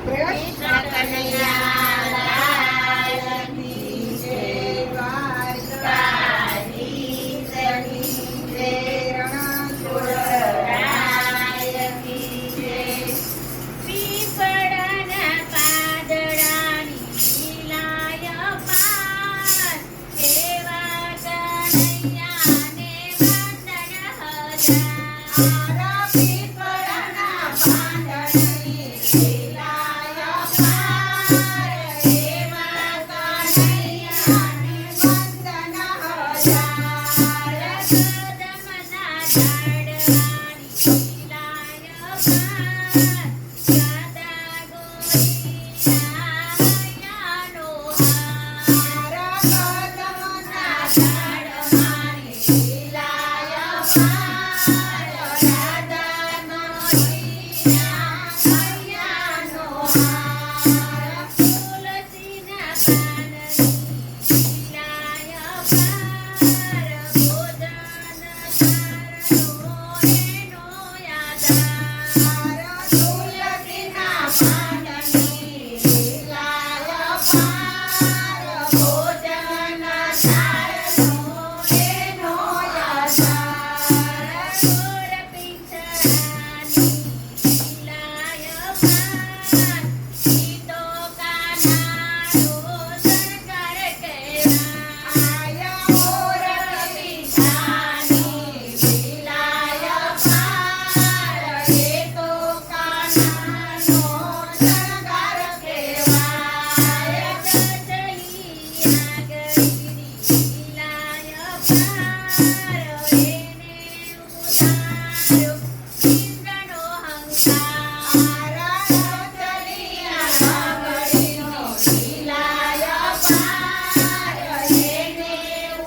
કૃષ્ણ કનૈયા લાલ કી જય. દ્વારકાધીશની જય. રણછોડરાય કી જય. પીપળાના પાંદડાની લીલાય પાર, એવા કનૈયાને વંદન હજાર. પીપળાના પાંદડની લીલાય પાર, એવા કનૈયાને વંદન હજાર. કદમના ઝાડવાની લીલાય પાર, રાધા ગોરીનાયાનો હાર. કદમના ઝાડમાંની લીલાય પાર, રાધા ગોરીના કૈયાનો હાર. તુલસીના પાનની લીલાય પાર, ભોજન ચારણો એનો યાદાર. તુલસીના પાનની લીલાય પાર, ભોજન ચારણો એનો યાદાર. ગોર પીંછરાની લીલાય પાર, સીતો કાનાનો શણગાર કહેવાય. મોર પીંછાની લીલાય પાર, એ તો કાનાનો શણગાર કહેવાય. કચલિયા ગરીની લીલાય પાર, એને ઉતાર્યો ઇન્દ્રનો હંકાર. ચલિયા ગગડીનો લીલાય પાર, એને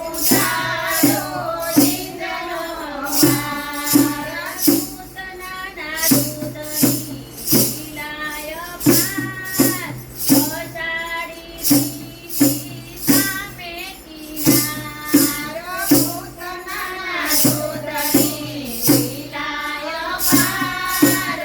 ઉતાર્યો ઇન્દ્રનો હંકાર. પૂતનાના દૂધની લીલાય પાર, પહોંચાડી દીધી સામે કિનાર. પૂતનાના દૂધની લીલાય પાર,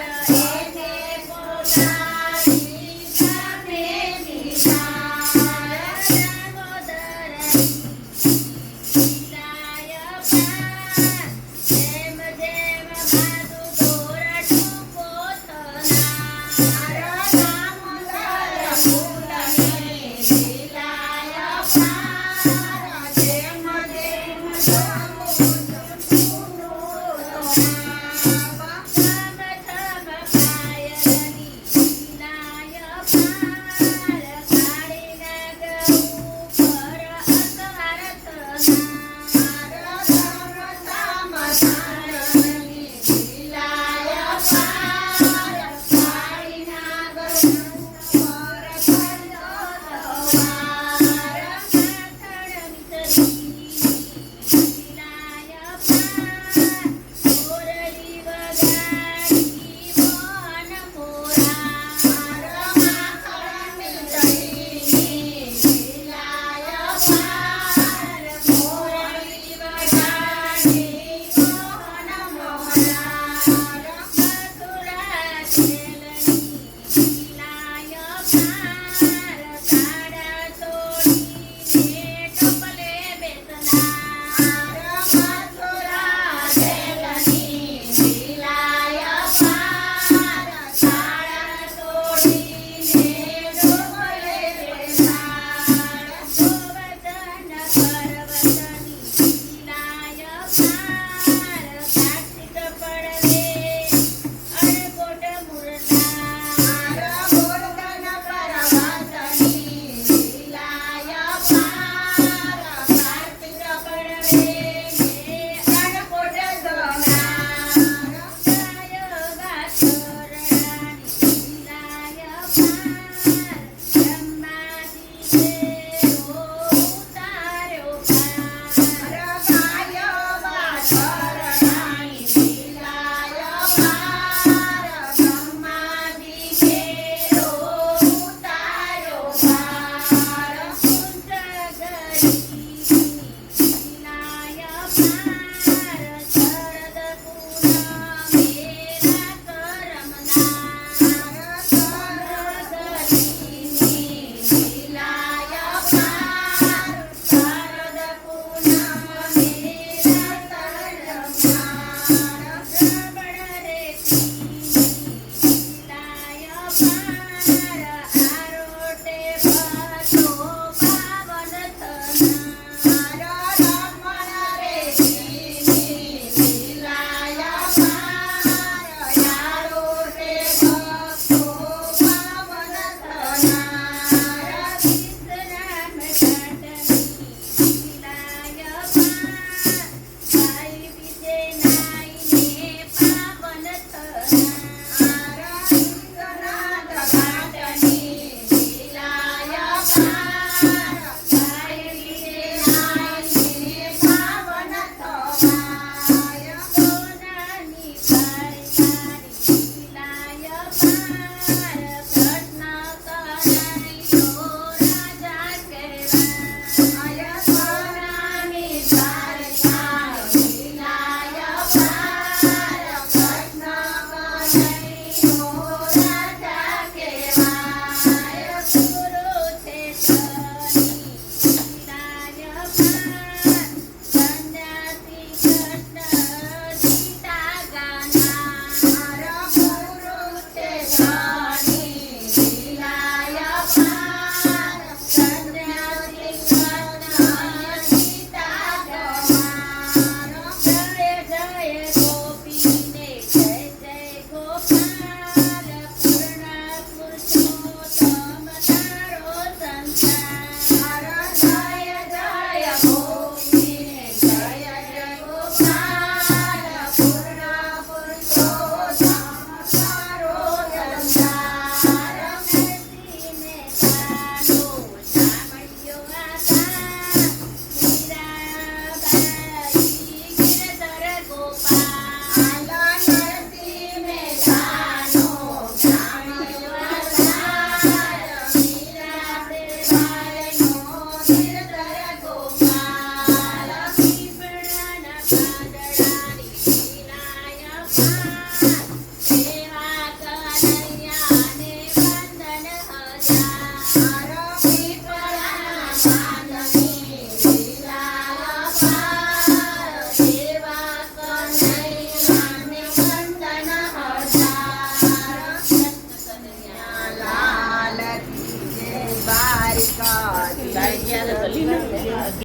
મૈયા